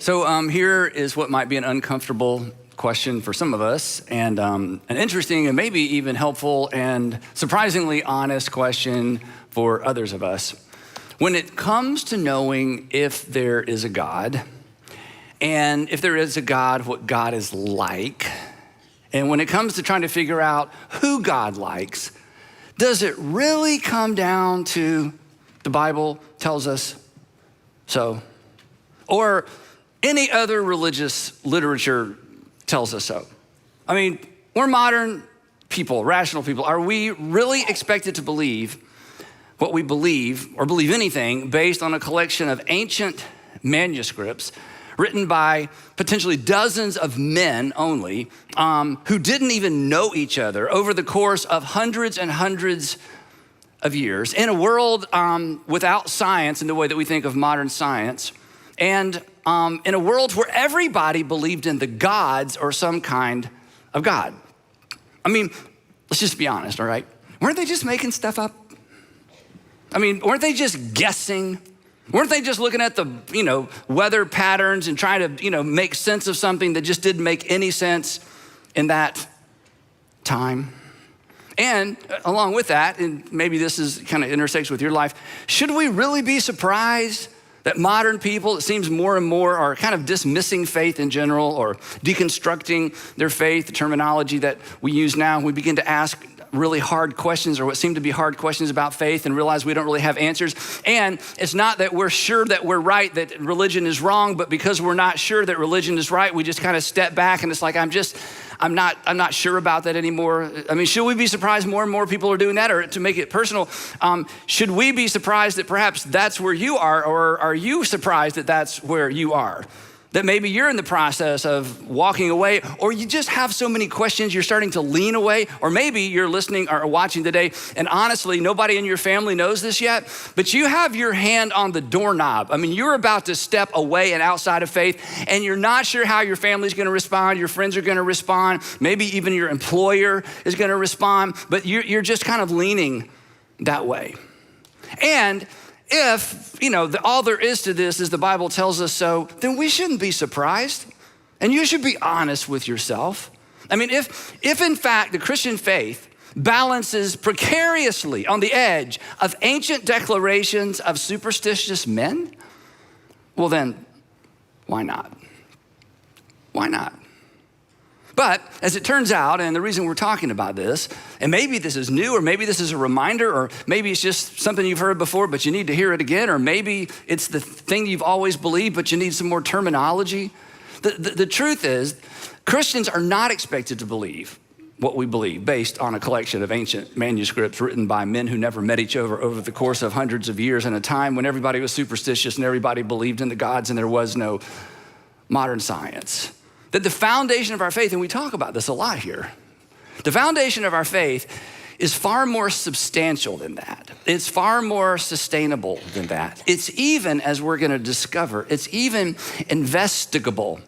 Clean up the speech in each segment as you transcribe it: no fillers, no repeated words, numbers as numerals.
Here is what might be an uncomfortable question for some of us, and an interesting and maybe even helpful and surprisingly honest question for others of us. When it comes to knowing if there is a God, and if there is a God, what God is like, and when it comes to trying to figure out who God likes, does it really come down to the Bible tells us so? Or any other religious literature tells us so? I mean, we're modern people, rational people. Are we really expected to believe what we believe, or believe anything, based on a collection of ancient manuscripts written by potentially dozens of men only, who didn't even know each other over the course of hundreds and hundreds of years, in a world without science in the way that we think of modern science, and in a world where everybody believed in the gods or some kind of God? I mean, let's just be honest, all right? Weren't they just making stuff up? I mean, weren't they just guessing? Weren't they just looking at the, weather patterns and trying to, make sense of something that just didn't make any sense in that time? And along with that, and maybe this is kind of intersects with your life, should we really be surprised that modern people, it seems more and more, are kind of dismissing faith in general or deconstructing their faith, the terminology that we use now? We begin to ask really hard questions, or what seem to be hard questions about faith, and realize we don't really have answers. And it's not that we're sure that we're right, that religion is wrong, but because we're not sure that religion is right, we just kind of step back and it's like, I'm not sure about that anymore. I mean, should we be surprised more and more people are doing that? Or to make it personal, should we be surprised that perhaps that's where you are, or are you surprised that that's where you are? That maybe you're in the process of walking away, or you just have so many questions, you're starting to lean away, or maybe you're listening or watching today, and honestly, nobody in your family knows this yet, but you have your hand on the doorknob. I mean, you're about to step away and outside of faith, and you're not sure how your family's gonna respond, your friends are gonna respond, maybe even your employer is gonna respond, but you're just kind of leaning that way. And if, all there is to this is the Bible tells us so, then we shouldn't be surprised. And you should be honest with yourself. I mean, if in fact the Christian faith balances precariously on the edge of ancient declarations of superstitious men, well then, why not? Why not? But as it turns out, and the reason we're talking about this, and maybe this is new, or maybe this is a reminder, or maybe it's just something you've heard before, but you need to hear it again, or maybe it's the thing you've always believed, but you need some more terminology. The truth is, Christians are not expected to believe what we believe based on a collection of ancient manuscripts written by men who never met each other over the course of hundreds of years in a time when everybody was superstitious and everybody believed in the gods and there was no modern science. That the foundation of our faith, and we talk about this a lot here, the foundation of our faith is far more substantial than that. It's far more sustainable than that. It's even, as we're gonna discover, it's even investigable,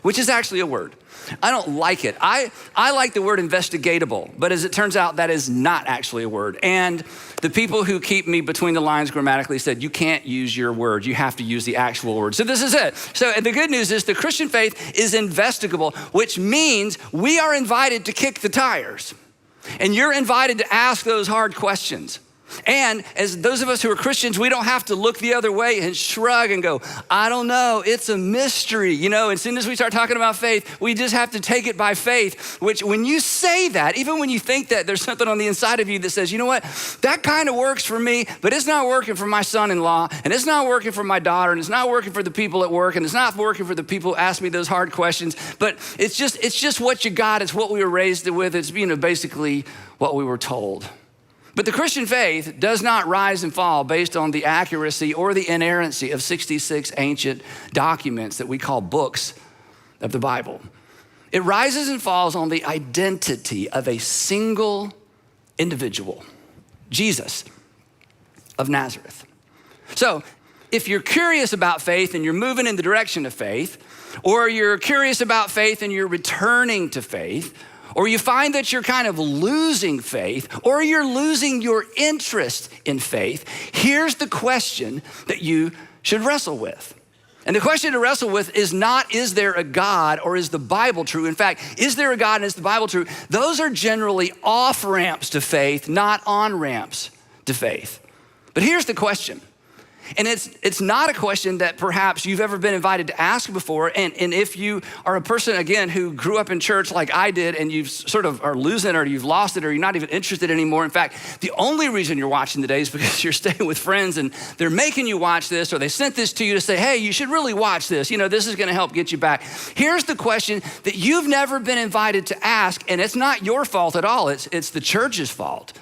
which is actually a word. I don't like it. I like the word investigatable, but as it turns out, that is not actually a word. And the people who keep me between the lines grammatically said, you can't use your word, you have to use the actual word. So this is it. So the good news is the Christian faith is investigable, which means we are invited to kick the tires. And you're invited to ask those hard questions. And as those of us who are Christians, we don't have to look the other way and shrug and go, I don't know, it's a mystery. As soon as we start talking about faith, we just have to take it by faith, which when you say that, even when you think that, there's something on the inside of you that says, you know what, that kind of works for me, but it's not working for my son-in-law, and it's not working for my daughter, and it's not working for the people at work, and it's not working for the people who ask me those hard questions, but it's just what you got, it's what we were raised with, it's basically what we were told. But the Christian faith does not rise and fall based on the accuracy or the inerrancy of 66 ancient documents that we call books of the Bible. It rises and falls on the identity of a single individual, Jesus of Nazareth. So if you're curious about faith and you're moving in the direction of faith, or you're curious about faith and you're returning to faith, or you find that you're kind of losing faith, or you're losing your interest in faith, here's the question that you should wrestle with. And the question to wrestle with is not, is there a God or is the Bible true? In fact, is there a God and is the Bible true? Those are generally off ramps to faith, not on ramps to faith. But here's the question. And it's not a question that perhaps you've ever been invited to ask before. And if you are a person, again, who grew up in church like I did, and you sort of are losing it or you've lost it or you're not even interested anymore. In fact, the only reason you're watching today is because you're staying with friends and they're making you watch this, or they sent this to you to say, hey, you should really watch this. You know, this is gonna help get you back. Here's the question that you've never been invited to ask, and it's not your fault at all. It's the church's fault.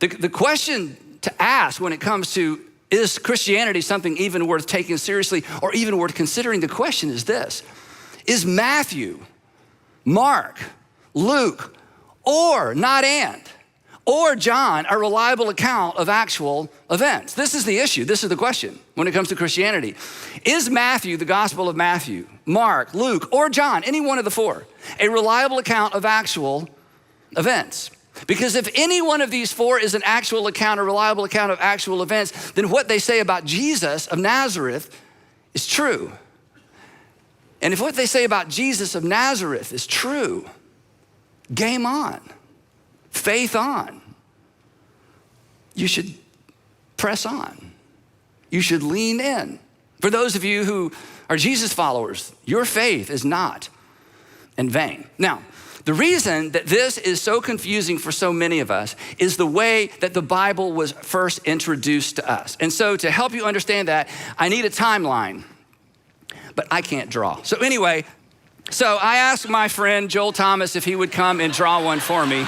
The question to ask when it comes to, is Christianity something even worth taking seriously or even worth considering? The question is this: is Matthew, Mark, Luke, or John a reliable account of actual events? This is the issue. This is the question when it comes to Christianity. Is Matthew, the Gospel of Matthew, Mark, Luke, or John, any one of the four, a reliable account of actual events? Because if any one of these four is an actual account, a reliable account of actual events, then what they say about Jesus of Nazareth is true. And if what they say about Jesus of Nazareth is true, game on, faith on. You should press on. You should lean in. For those of you who are Jesus followers, your faith is not in vain. Now, the reason that this is so confusing for so many of us is the way that the Bible was first introduced to us. And so to help you understand that, I need a timeline, but I can't draw. So anyway, I asked my friend Joel Thomas if he would come and draw one for me.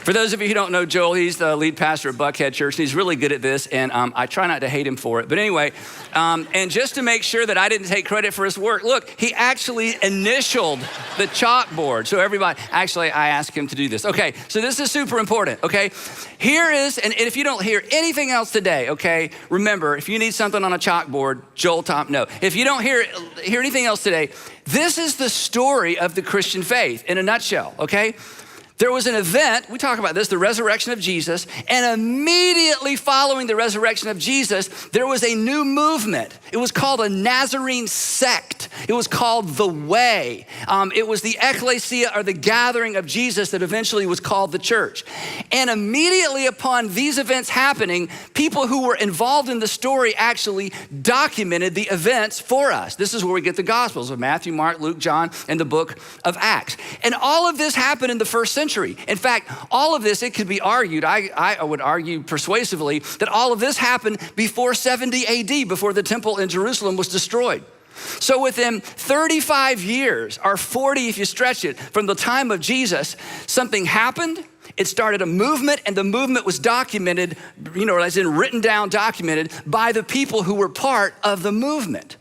For those of you who don't know Joel, he's the lead pastor at Buckhead Church, and he's really good at this, and I try not to hate him for it. But anyway, and just to make sure that I didn't take credit for his work, look, he actually initialed the chalkboard. So everybody, actually, I asked him to do this. Okay, so this is super important, okay? Here is, and if you don't hear anything else today, okay, remember, if you need something on a chalkboard, Joel Thomas, no. If you don't hear anything else today, this is the story of the Christian faith in a nutshell, okay? There was an event, we talk about this, the resurrection of Jesus, and immediately following the resurrection of Jesus, there was a new movement. It was called a Nazarene sect. It was called the Way. It was the ecclesia, or the gathering of Jesus, that eventually was called the church. And immediately upon these events happening, people who were involved in the story actually documented the events for us. This is where we get the Gospels of Matthew, Mark, Luke, John, and the book of Acts. And all of this happened in the first century. In fact, all of this, it could be argued, I would argue persuasively, that all of this happened before 70 AD, before the temple in Jerusalem was destroyed. So within 35 years, or 40 if you stretch it, from the time of Jesus, something happened. It started a movement, and the movement was documented, as in written down, documented by the people who were part of the movement.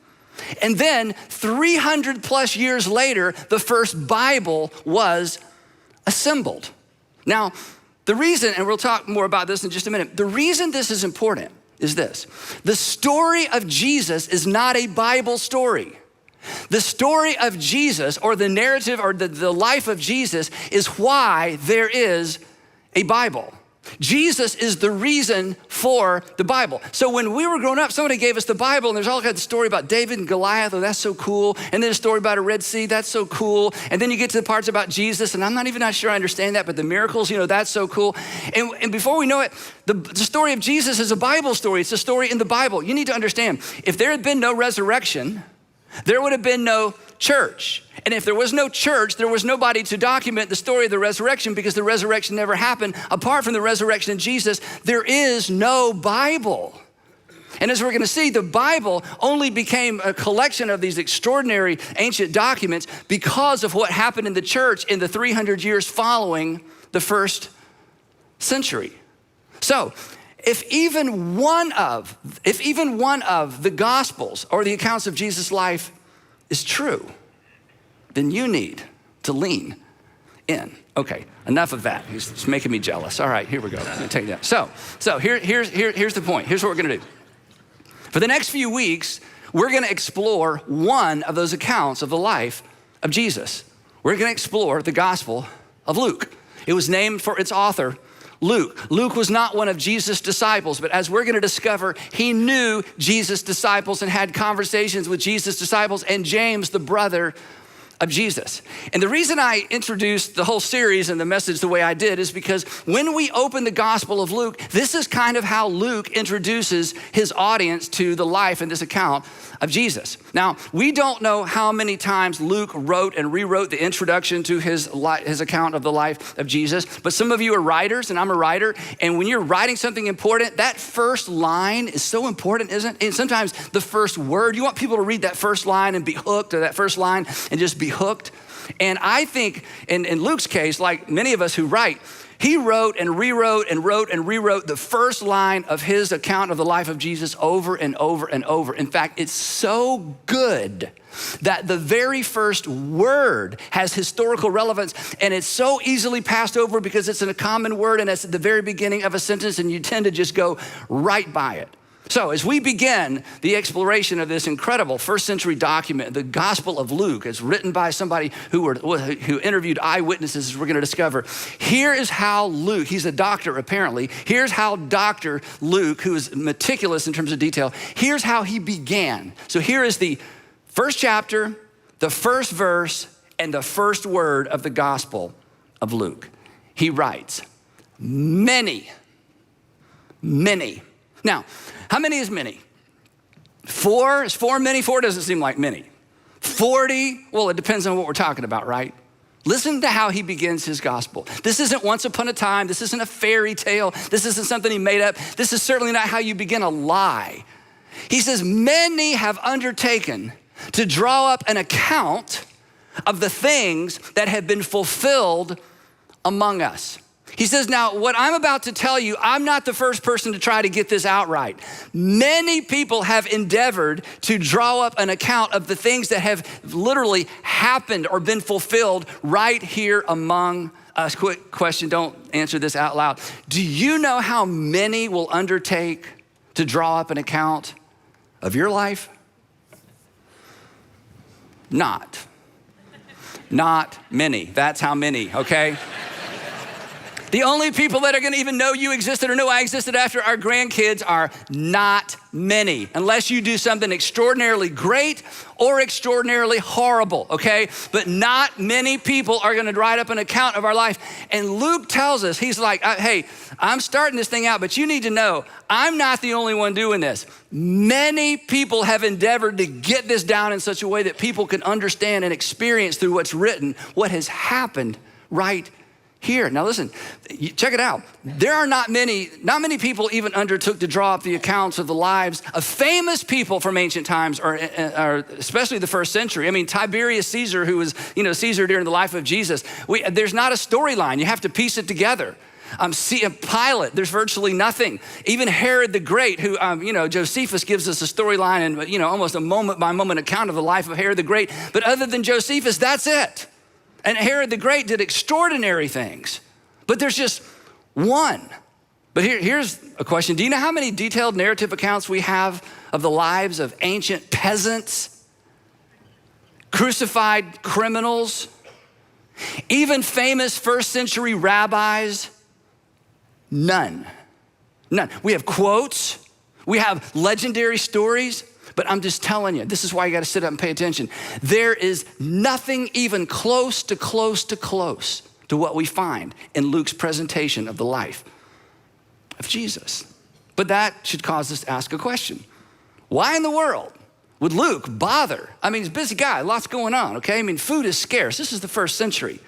And then 300 plus years later, the first Bible was assembled. Now, the reason, and we'll talk more about this in just a minute, the reason this is important is this: the story of Jesus is not a Bible story. The story of Jesus, or the narrative, or the life of Jesus, is why there is a Bible. Jesus is the reason for the Bible. So when we were growing up, somebody gave us the Bible, and there's all kinds of story about David and Goliath. Oh, that's so cool. And then a story about a Red Sea. That's so cool. And then you get to the parts about Jesus, and I'm not sure I understand that, but the miracles, that's so cool. And before we know it, the story of Jesus is a Bible story. It's a story in the Bible. You need to understand, if there had been no resurrection, there would have been no church. And if there was no church, there was nobody to document the story of the resurrection, because the resurrection never happened. Apart from the resurrection of Jesus, there is no Bible. And as we're gonna see, the Bible only became a collection of these extraordinary ancient documents because of what happened in the church in the 300 years following the first century. So, if even one of the Gospels or the accounts of Jesus' life is true, then you need to lean in. Okay, enough of that. He's making me jealous. All right, here we go. Let me take that. So here's the point. Here's what we're gonna do. For the next few weeks, we're gonna explore one of those accounts of the life of Jesus. We're gonna explore the Gospel of Luke. It was named for its author, Luke. Luke was not one of Jesus' disciples, but as we're going to discover, he knew Jesus' disciples and had conversations with Jesus' disciples, and James, the brother of Jesus. And the reason I introduced the whole series and the message the way I did is because when we open the Gospel of Luke, this is kind of how Luke introduces his audience to the life in this account of Jesus. Now, we don't know how many times Luke wrote and rewrote the introduction to his account of the life of Jesus, but some of you are writers, and I'm a writer, and when you're writing something important, that first line is so important, isn't it? And sometimes the first word, you want people to read that first line and be hooked, or that first line and just be hooked. And I think in Luke's case, like many of us who write, he wrote and rewrote and wrote and rewrote the first line of his account of the life of Jesus over and over and over. In fact, it's so good that the very first word has historical relevance, and it's so easily passed over because it's in a common word and it's at the very beginning of a sentence, and you tend to just go right by it. So as we begin the exploration of this incredible first century document, the Gospel of Luke, it's written by somebody who interviewed eyewitnesses, as we're gonna discover. Here is how Luke, he's a doctor apparently, here's how Dr. Luke, who is meticulous in terms of detail, here's how he began. So here is the first chapter, the first verse, and the first word of the Gospel of Luke. He writes, many. Now, how many is many? 4? Is 4 many? 4 doesn't seem like many. 40? Well, it depends on what we're talking about, right? Listen to how he begins his gospel. This isn't once upon a time. This isn't a fairy tale. This isn't something he made up. This is certainly not how you begin a lie. He says, many have undertaken to draw up an account of the things that have been fulfilled among us. He says, now, what I'm about to tell you, I'm not the first person to try to get this out right. Many people have endeavored to draw up an account of the things that have literally happened or been fulfilled right here among us. Quick question, don't answer this out loud. Do you know how many will undertake to draw up an account of your life? Not many. That's how many, okay? The only people that are gonna even know you existed or know I existed after our grandkids are not many, unless you do something extraordinarily great or extraordinarily horrible, okay? But not many people are gonna write up an account of our life. And Luke tells us, he's like, hey, I'm starting this thing out, but you need to know, I'm not the only one doing this. Many people have endeavored to get this down in such a way that people can understand and experience through what's written, what has happened right here. Now listen, check it out. There are not many people even undertook to draw up the accounts of the lives of famous people from ancient times, or especially the first century. I mean, Tiberius Caesar, who was, Caesar during the life of Jesus. There's not a storyline. You have to piece it together. Pilate, there's virtually nothing. Even Herod the Great, who, Josephus gives us a storyline and, almost a moment by moment account of the life of Herod the Great. But other than Josephus, that's it. And Herod the Great did extraordinary things, but there's just one. But here's a question. Do you know how many detailed narrative accounts we have of the lives of ancient peasants, crucified criminals, even famous first century rabbis? None. We have quotes, we have legendary stories, but I'm just telling you, this is why you gotta sit up and pay attention. There is nothing even close to what we find in Luke's presentation of the life of Jesus. But that should cause us to ask a question. Why in the world would Luke bother? I mean, he's a busy guy, lots going on, okay? I mean, food is scarce. This is the first century.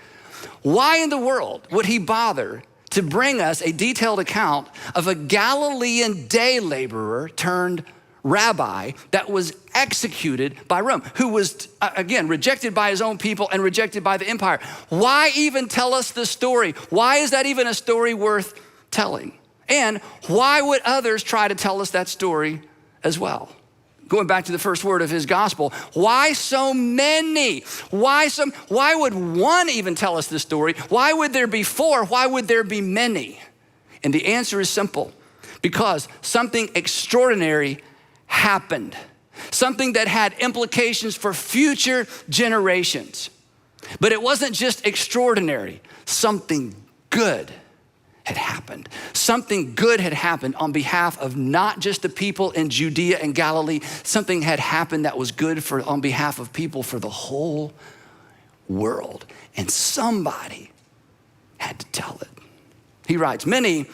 Why in the world would he bother to bring us a detailed account of a Galilean day laborer turned rabbi that was executed by Rome, who was, again, rejected by his own people and rejected by the empire? Why even tell us the story? Why is that even a story worth telling? And why would others try to tell us that story as well? Going back to the first word of his gospel, why so many? Why would one even tell us this story? Why would there be 4? Why would there be many? And the answer is simple, because something extraordinary happened, something that had implications for future generations. But it wasn't just extraordinary, something good had happened. Something good had happened on behalf of not just the people in Judea and Galilee. Something had happened that was good on behalf of people for the whole world. And somebody had to tell it. He writes, many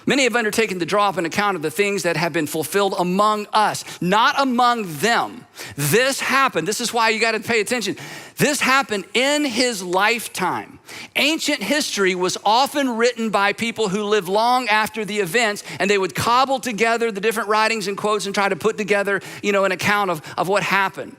have undertaken to draw up an account of the things that have been fulfilled among us, not among them. This happened. This is why you got to pay attention. This happened in his lifetime. Ancient history was often written by people who lived long after the events, and they would cobble together the different writings and quotes and try to put together, an account of what happened.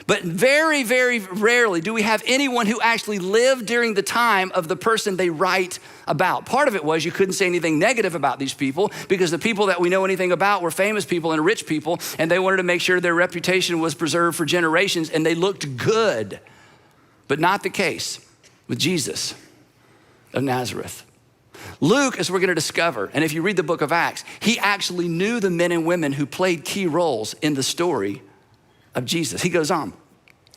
But very, very rarely do we have anyone who actually lived during the time of the person they write about. Part of it was you couldn't say anything negative about these people because the people that we know anything about were famous people and rich people, and they wanted to make sure their reputation was preserved for generations and they looked good. But not the case with Jesus of Nazareth. Luke, as we're going to discover, and if you read the book of Acts, he actually knew the men and women who played key roles in the story of Jesus. He goes on.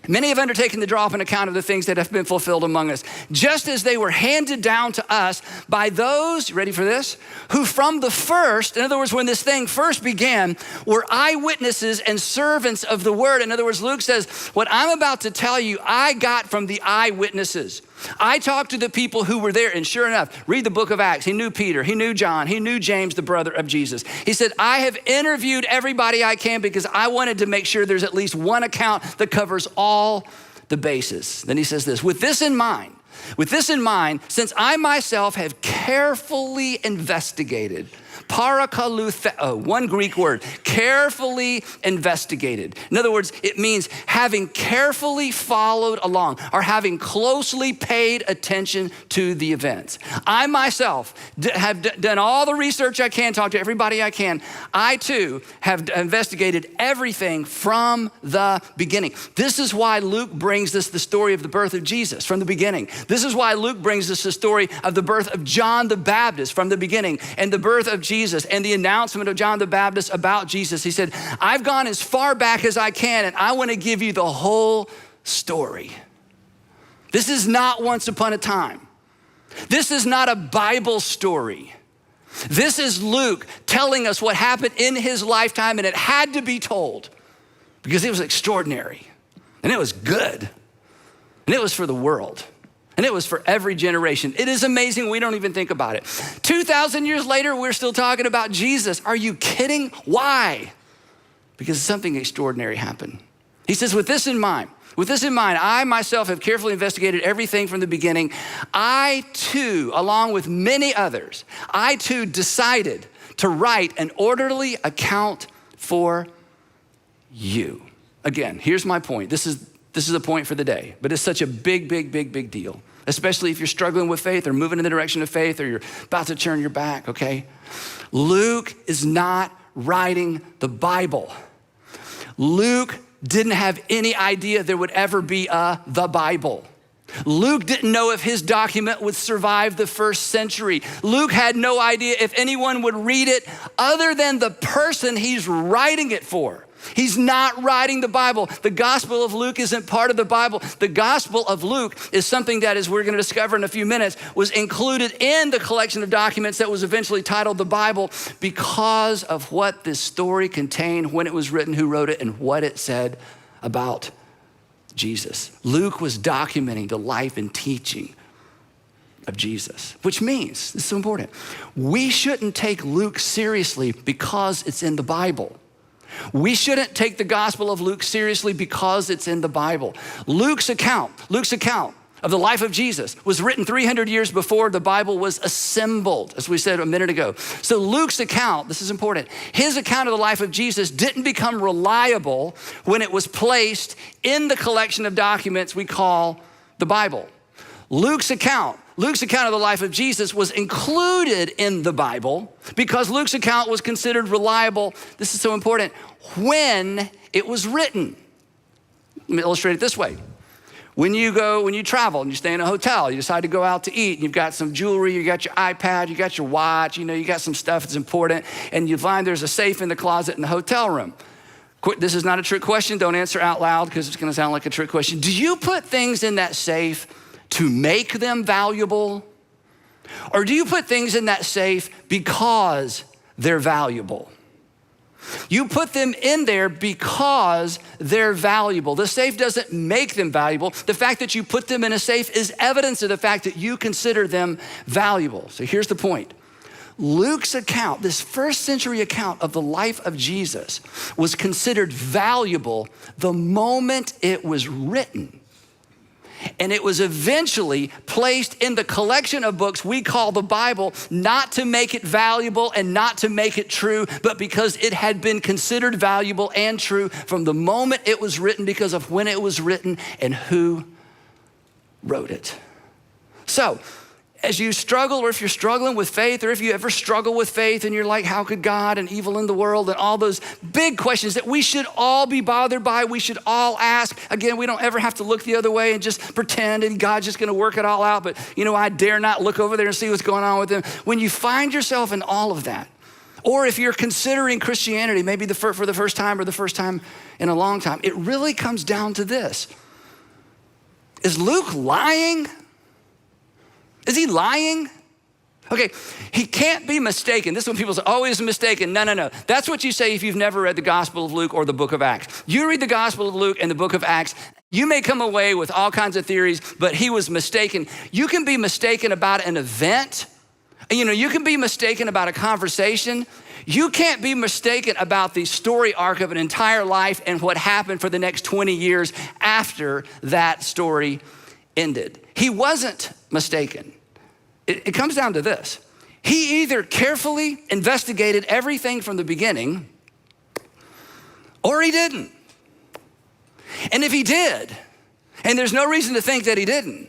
Many have undertaken to draw up an account of the things that have been fulfilled among us, just as they were handed down to us by those, ready for this, who from the first, in other words, when this thing first began, were eyewitnesses and servants of the word. In other words, Luke says, what I'm about to tell you, I got from the eyewitnesses. I talked to the people who were there, and sure enough, read the book of Acts. He knew Peter, he knew John, he knew James, the brother of Jesus. He said, I have interviewed everybody I can because I wanted to make sure there's at least one account that covers all the bases. Then he says this, with this in mind, since I myself have carefully investigated, parakalutheo, one Greek word, carefully investigated. In other words, it means having carefully followed along or having closely paid attention to the events. I myself have done all the research I can, talked to everybody I can. I too have investigated everything from the beginning. This is why Luke brings us the story of the birth of Jesus from the beginning. This is why Luke brings us the story of the birth of John the Baptist from the beginning and the birth of Jesus and the announcement of John the Baptist about Jesus. He said, I've gone as far back as I can and I want to give you the whole story. This is not once upon a time. This is not a Bible story. This is Luke telling us what happened in his lifetime, and it had to be told because it was extraordinary and it was good and it was for the world. And it was for every generation. It is amazing. We don't even think about it. 2,000 years later, we're still talking about Jesus. Are you kidding? Why? Because something extraordinary happened. He says, with this in mind, I myself have carefully investigated everything from the beginning. I too, along with many others, decided to write an orderly account for you. Again, here's my point. This is a point for the day, but it's such a big deal, especially if you're struggling with faith or moving in the direction of faith or you're about to turn your back, okay? Luke is not writing the Bible. Luke didn't have any idea there would ever be the Bible. Luke didn't know if his document would survive the first century. Luke had no idea if anyone would read it other than the person he's writing it for. He's not writing the Bible. The Gospel of Luke isn't part of the Bible. The Gospel of Luke is something that, as we're going to discover in a few minutes, was included in the collection of documents that was eventually titled the Bible because of what this story contained, when it was written, who wrote it, and what it said about Jesus. Luke was documenting the life and teaching of Jesus, which means, this is so important, we shouldn't take Luke seriously because it's in the Bible. We shouldn't take the Gospel of Luke seriously because it's in the Bible. Luke's account of the life of Jesus was written 300 years before the Bible was assembled, as we said a minute ago. So Luke's account, this is important, his account of the life of Jesus didn't become reliable when it was placed in the collection of documents we call the Bible. Luke's account of the life of Jesus was included in the Bible because Luke's account was considered reliable, this is so important, when it was written. Let me illustrate it this way. When you travel and you stay in a hotel, you decide to go out to eat, and you've got some jewelry, you got your iPad, you got your watch, you got some stuff that's important, and you find there's a safe in the closet in the hotel room. This is not a trick question. Don't answer out loud because it's going to sound like a trick question. Do you put things in that safe to make them valuable Or do you put things in that safe because they're valuable? You put them in there because they're valuable. The safe doesn't make them valuable. The fact that you put them in a safe is evidence of the fact that you consider them valuable. So here's the point. Luke's account, this first century account of the life of Jesus, was considered valuable the moment it was written. And it was eventually placed in the collection of books we call the Bible, not to make it valuable and not to make it true, but because it had been considered valuable and true from the moment it was written, because of when it was written and who wrote it. So, as you struggle, or if you're struggling with faith, or if you ever struggle with faith and you're like, how could God and evil in the world and all those big questions that we should all be bothered by, we should all ask. Again, we don't ever have to look the other way and just pretend and God's just gonna work it all out. But I dare not look over there and see what's going on with them. When you find yourself in all of that, or if you're considering Christianity, maybe for the first time or the first time in a long time, it really comes down to this. Is Luke lying? Is he lying? Okay, he can't be mistaken. This is when people say, oh, he's mistaken. No. That's what you say if you've never read the Gospel of Luke or the book of Acts. You read the Gospel of Luke and the book of Acts, you may come away with all kinds of theories, but he was mistaken. You can be mistaken about an event. You can be mistaken about a conversation. You can't be mistaken about the story arc of an entire life and what happened for the next 20 years after that story ended. He wasn't mistaken. It comes down to this. He either carefully investigated everything from the beginning, or he didn't. And if he did, and there's no reason to think that he didn't,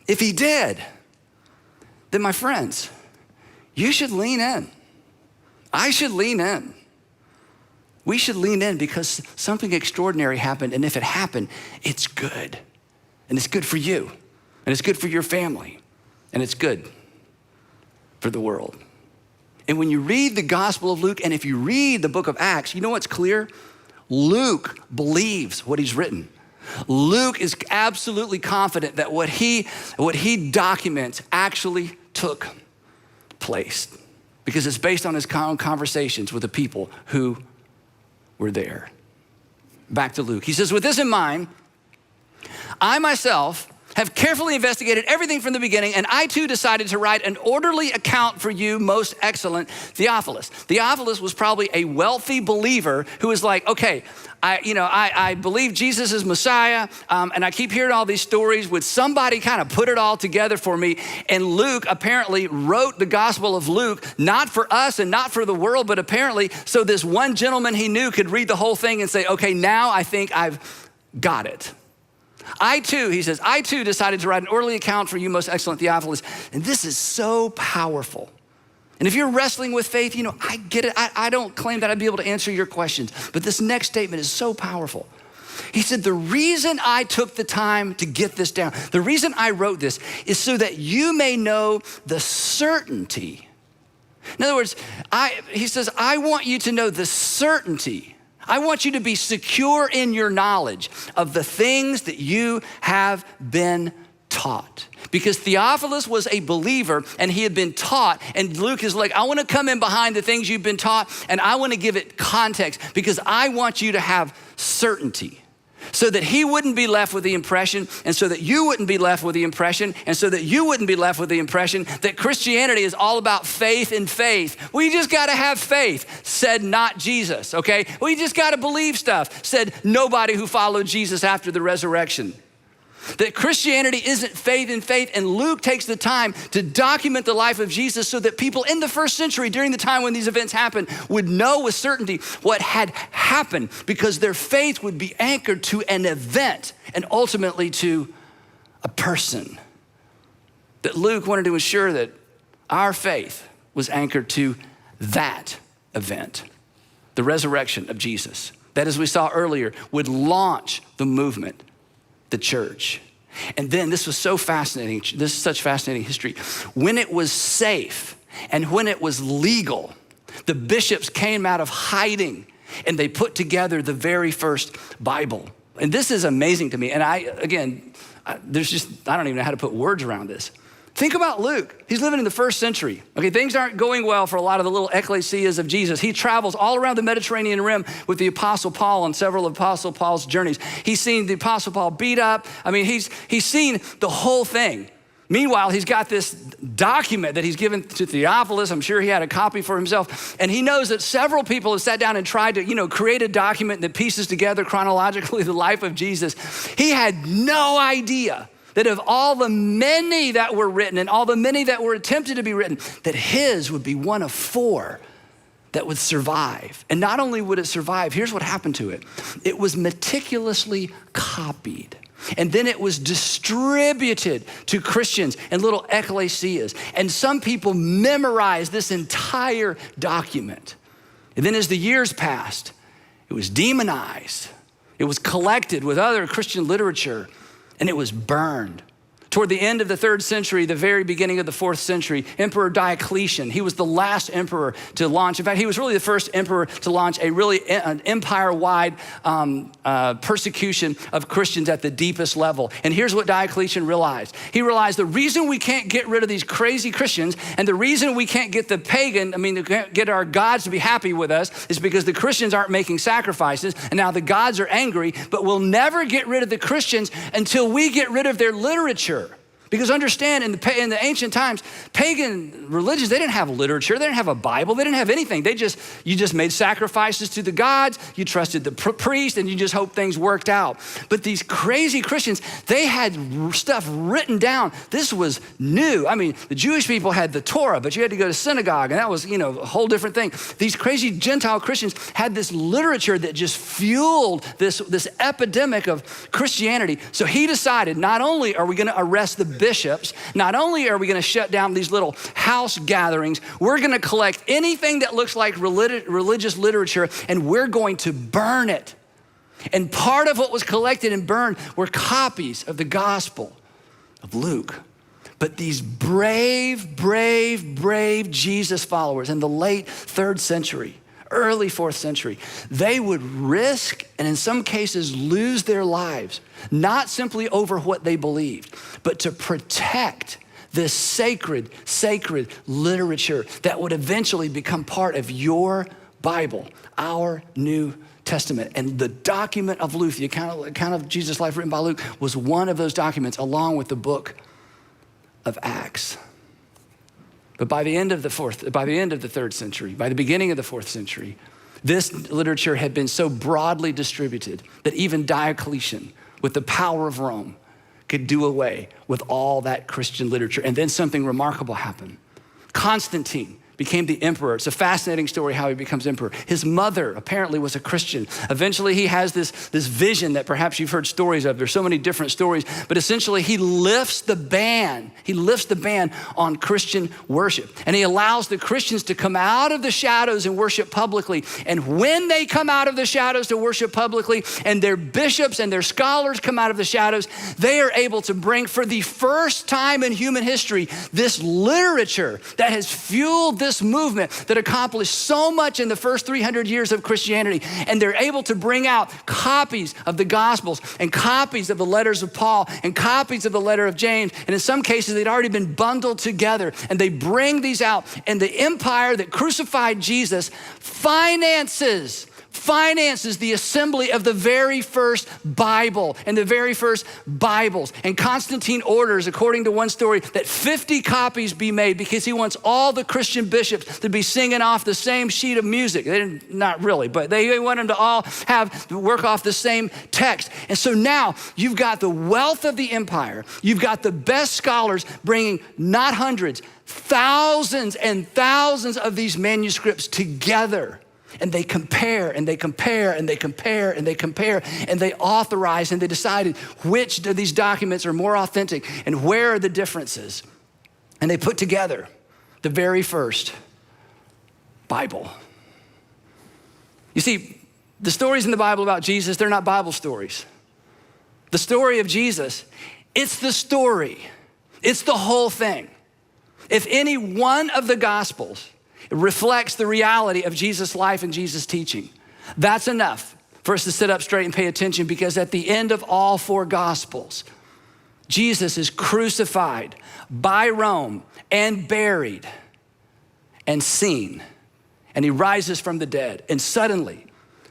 if he did, then my friends, you should lean in. I should lean in. We should lean in because something extraordinary happened, and if it happened, it's good. And it's good for you, and it's good for your family, and it's good for the world. And when you read the Gospel of Luke, and if you read the book of Acts, you know what's clear? Luke believes what he's written. Luke is absolutely confident that what he documents actually took place because it's based on his conversations with the people who were there. Back to Luke. He says, with this in mind, I myself have carefully investigated everything from the beginning, and I too decided to write an orderly account for you, most excellent Theophilus. Theophilus was probably a wealthy believer who was like, okay, I believe Jesus is Messiah, and I keep hearing all these stories. Would somebody kind of put it all together for me? And Luke apparently wrote the Gospel of Luke, not for us and not for the world, but apparently so this one gentleman he knew could read the whole thing and say, okay, now I think I've got it. I too decided to write an orderly account for you, most excellent Theophilus. And this is so powerful. And if you're wrestling with faith, I get it. I don't claim that I'd be able to answer your questions, but this next statement is so powerful. He said, the reason I took the time to get this down, the reason I wrote this is so that you may know the certainty. In other words, he says, I want you to know the certainty. I want you to be secure in your knowledge of the things that you have been taught. Because Theophilus was a believer and he had been taught, and Luke is like, I want to come in behind the things you've been taught and I want to give it context because I want you to have certainty so that he wouldn't be left with the impression, and so that you wouldn't be left with the impression, and so that you wouldn't be left with the impression that Christianity is all about faith and faith. We just got to have faith, said not Jesus, okay? We just got to believe stuff, said nobody who followed Jesus after the resurrection. That Christianity isn't faith in faith, and Luke takes the time to document the life of Jesus so that people in the first century, during the time when these events happened, would know with certainty what had happened because their faith would be anchored to an event and ultimately to a person. That Luke wanted to ensure that our faith was anchored to that event, the resurrection of Jesus. That, as we saw earlier, would launch the movement, the church. And then this was so fascinating. This is such fascinating history. When it was safe and when it was legal, the bishops came out of hiding and they put together the very first Bible. And this is amazing to me. And I don't even know how to put words around this. Think about Luke. He's living in the first century. Okay, things aren't going well for a lot of the little ecclesias of Jesus. He travels all around the Mediterranean rim with the Apostle Paul on several of Apostle Paul's journeys. He's seen the Apostle Paul beat up. I mean, he's seen the whole thing. Meanwhile, he's got this document that he's given to Theophilus. I'm sure he had a copy for himself. And he knows that several people have sat down and tried to, create a document that pieces together chronologically the life of Jesus. He had no idea that of all the many that were written and all the many that were attempted to be written, that his would be one of 4 that would survive. And not only would it survive, here's what happened to it. It was meticulously copied. And then it was distributed to Christians and little ecclesias. And some people memorized this entire document. And then as the years passed, it was demonized. It was collected with other Christian literature, and it was burned. Toward the end of the 3rd century, the very beginning of the 4th century, Emperor Diocletian, he was the last emperor to launch. In fact, he was really the first emperor to launch an empire-wide persecution of Christians at the deepest level. And here's what Diocletian realized. He realized the reason we can't get rid of these crazy Christians and the reason we can't get get our gods to be happy with us is because the Christians aren't making sacrifices, and now the gods are angry, but we'll never get rid of the Christians until we get rid of their literature. Because understand, in the ancient times, pagan religions, they didn't have literature, they didn't have a Bible, they didn't have anything. You just made sacrifices to the gods, you trusted the priest, and you just hoped things worked out. But these crazy Christians, they had stuff written down. This was new. I mean, the Jewish people had the Torah, but you had to go to synagogue, and that was, a whole different thing. These crazy Gentile Christians had this literature that just fueled this epidemic of Christianity. So he decided, not only are we gonna arrest the bishops, not only are we gonna shut down these little house gatherings, we're gonna collect anything that looks like religious literature and we're going to burn it. And part of what was collected and burned were copies of the Gospel of Luke. But these brave Jesus followers in the late 3rd century, early 4th century, they would risk and in some cases lose their lives, not simply over what they believed, but to protect this sacred literature that would eventually become part of your Bible, our New Testament. And the document of Luke, the account of Jesus' life written by Luke, was one of those documents along with the book of Acts. But by the end of the 3rd century, by the beginning of the 4th century, this literature had been so broadly distributed that even Diocletian, with the power of Rome, could do away with all that Christian literature. And then something remarkable happened. Constantine became the emperor. It's a fascinating story how he becomes emperor. His mother apparently was a Christian. Eventually he has this vision that perhaps you've heard stories of. There's so many different stories, but essentially he lifts the ban on Christian worship. And he allows the Christians to come out of the shadows and worship publicly. And when they come out of the shadows to worship publicly and their bishops and their scholars come out of the shadows, they are able to bring, for the first time in human history, this literature that has fueled this movement that accomplished so much in the first 300 years of Christianity. And they're able to bring out copies of the Gospels and copies of the letters of Paul and copies of the letter of James. And in some cases, they'd already been bundled together. And they bring these out. And the empire that crucified Jesus finances the assembly of the very first Bible and the very first Bibles. And Constantine orders, according to one story, that 50 copies be made because he wants all the Christian bishops to be singing off the same sheet of music. Not really, but they want them to all work off the same text. And so now you've got the wealth of the empire. You've got the best scholars bringing not hundreds, thousands and thousands of these manuscripts together. And they compare and they compare and they compare and they compare and they authorize and they decided which of these documents are more authentic and where are the differences. And they put together the very first Bible. You see, the stories in the Bible about Jesus, they're not Bible stories. The story of Jesus, it's the story. It's the whole thing. If any one of the Gospels reflects the reality of Jesus' life and Jesus' teaching, that's enough for us to sit up straight and pay attention, because at the end of all 4 Gospels, Jesus is crucified by Rome and buried and seen, and he rises from the dead. And suddenly,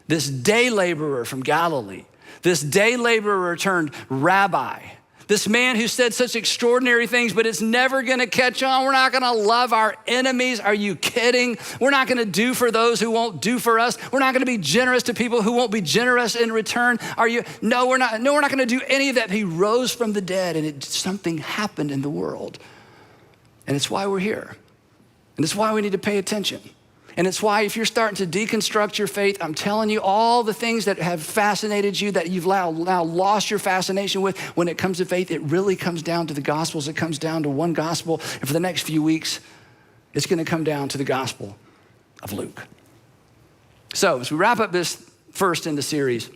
this day laborer from Galilee, this day laborer turned rabbi, this man who said such extraordinary things, but it's never gonna catch on. We're not gonna love our enemies. Are you kidding? We're not gonna do for those who won't do for us. We're not gonna be generous to people who won't be generous in return. Are you? No, we're not gonna do any of that. He rose from the dead and something happened in the world. And it's why we're here. And it's why we need to pay attention. And it's why if you're starting to deconstruct your faith, I'm telling you, all the things that have fascinated you that you've now lost your fascination with, when it comes to faith, it really comes down to the Gospels. It comes down to one gospel. And for the next few weeks, it's gonna come down to the Gospel of Luke. So as we wrap up this first in the series,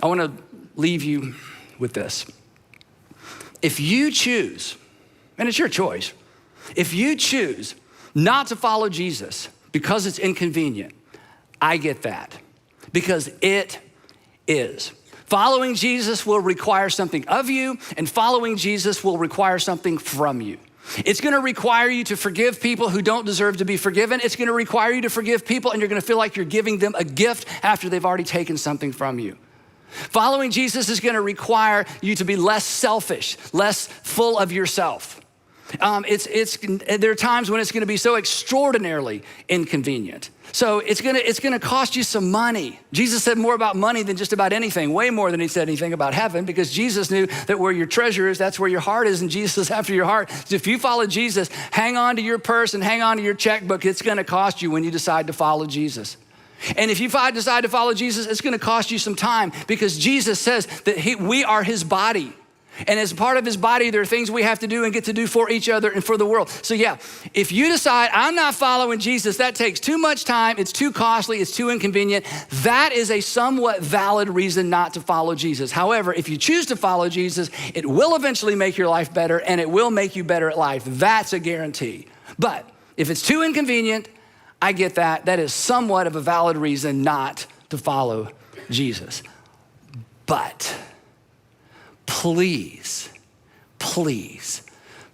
I wanna leave you with this. If you choose, and it's your choice, if you choose not to follow Jesus because it's inconvenient, I get that, because it is. Following Jesus will require something of you, and following Jesus will require something from you. It's gonna require you to forgive people who don't deserve to be forgiven. It's gonna require you to forgive people, and you're gonna feel like you're giving them a gift after they've already taken something from you. Following Jesus is gonna require you to be less selfish, less full of yourself. There are times when it's gonna be so extraordinarily inconvenient. So it's gonna cost you some money. Jesus said more about money than just about anything, way more than he said anything about heaven, because Jesus knew that where your treasure is, that's where your heart is, and Jesus is after your heart. So if you follow Jesus, hang on to your purse and hang on to your checkbook. It's gonna cost you when you decide to follow Jesus. And if you decide to follow Jesus, it's gonna cost you some time, because Jesus says that we are his body. And as part of his body, there are things we have to do and get to do for each other and for the world. So yeah, if you decide, I'm not following Jesus, that takes too much time, it's too costly, it's too inconvenient, that is a somewhat valid reason not to follow Jesus. However, if you choose to follow Jesus, it will eventually make your life better, and it will make you better at life. That's a guarantee. But if it's too inconvenient, I get that. That is somewhat of a valid reason not to follow Jesus. But please, please,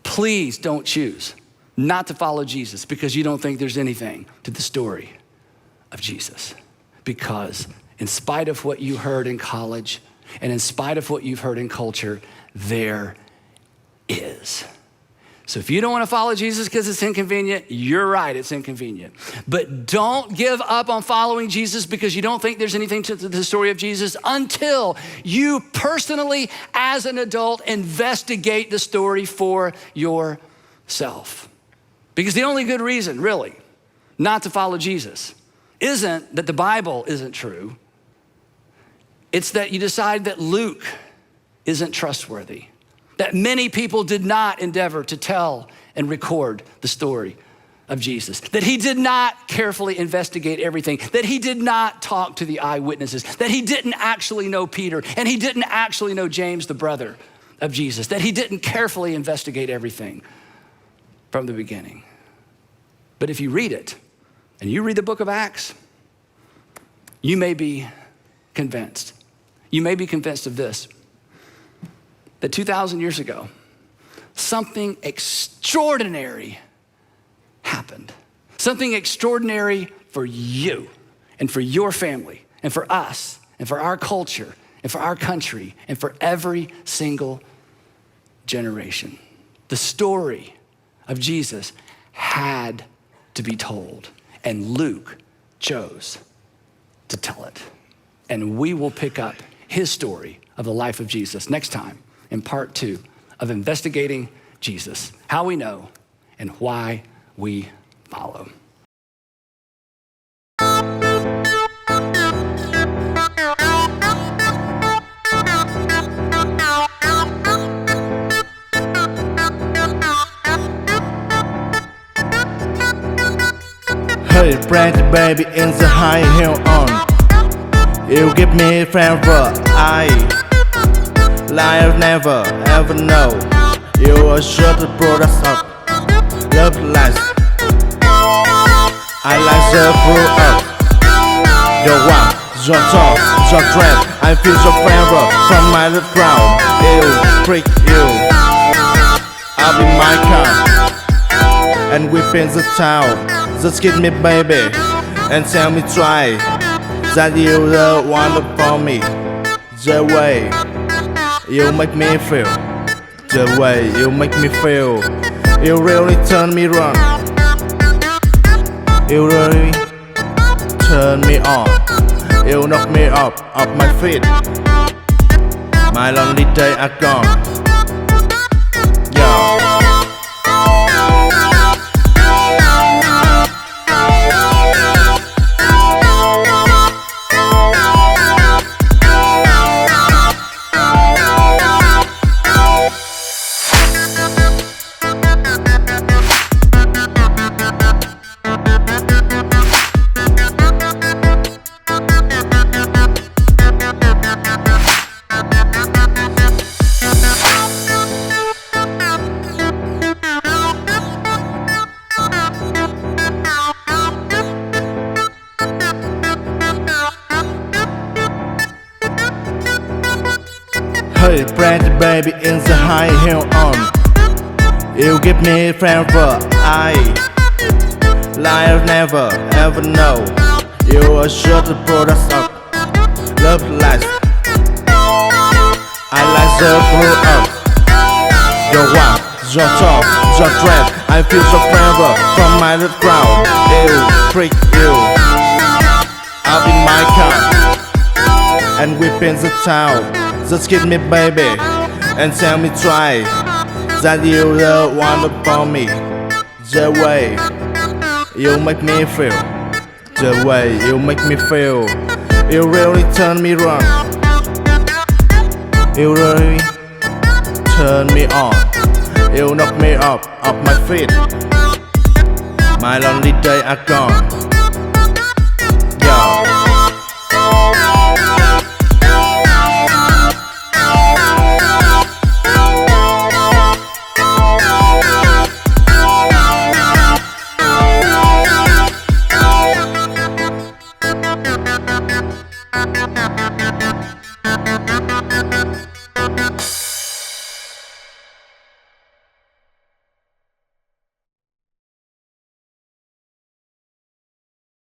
please don't choose not to follow Jesus because you don't think there's anything to the story of Jesus. Because in spite of what you heard in college and in spite of what you've heard in culture, there is. So if you don't want to follow Jesus because it's inconvenient, you're right, it's inconvenient. But don't give up on following Jesus because you don't think there's anything to the story of Jesus until you personally, as an adult, investigate the story for yourself. Because the only good reason, really, not to follow Jesus isn't that the Bible isn't true. It's that you decide that Luke isn't trustworthy. That many people did not endeavor to tell and record the story of Jesus. That he did not carefully investigate everything. That he did not talk to the eyewitnesses. That he didn't actually know Peter, and he didn't actually know James, the brother of Jesus. That he didn't carefully investigate everything from the beginning. But if you read it, and you read the book of Acts, you may be convinced. You may be convinced of this, that 2,000 years ago, something extraordinary happened. Something extraordinary for you and for your family and for us and for our culture and for our country and for every single generation. The story of Jesus had to be told, and Luke chose to tell it. And we will pick up his story of the life of Jesus next time in part 2 of Investigating Jesus, how we know and why we follow. Hey, brandy baby in the high heel on. You give me flavor, I'll never ever know. You are sure to product of love life. I like the fruit of your walk, your talk, your dress. I feel your flavor from my crowd. You freak you. I'll be my car, and we paint the town. Just kiss me, baby, and tell me try that you the one for me. The way you make me feel, the way you make me feel, you really turn me on. You really turn me on. You knock me up off my feet. My lonely days are gone. Yeah. Hey, pretty baby in the high heel on. You give me forever. I like never ever know. You are sure the products of love lies. I like the blue up. Your walk, your talk, your dress. I feel so forever from my little ground. You freak you. I'll be my car, and we paint the town. Just kiss me, baby, and tell me try that you the one for me. The way you make me feel, the way you make me feel, you really turn me on. You really turn me on. You knock me up off my feet. My lonely days are gone. Yeah.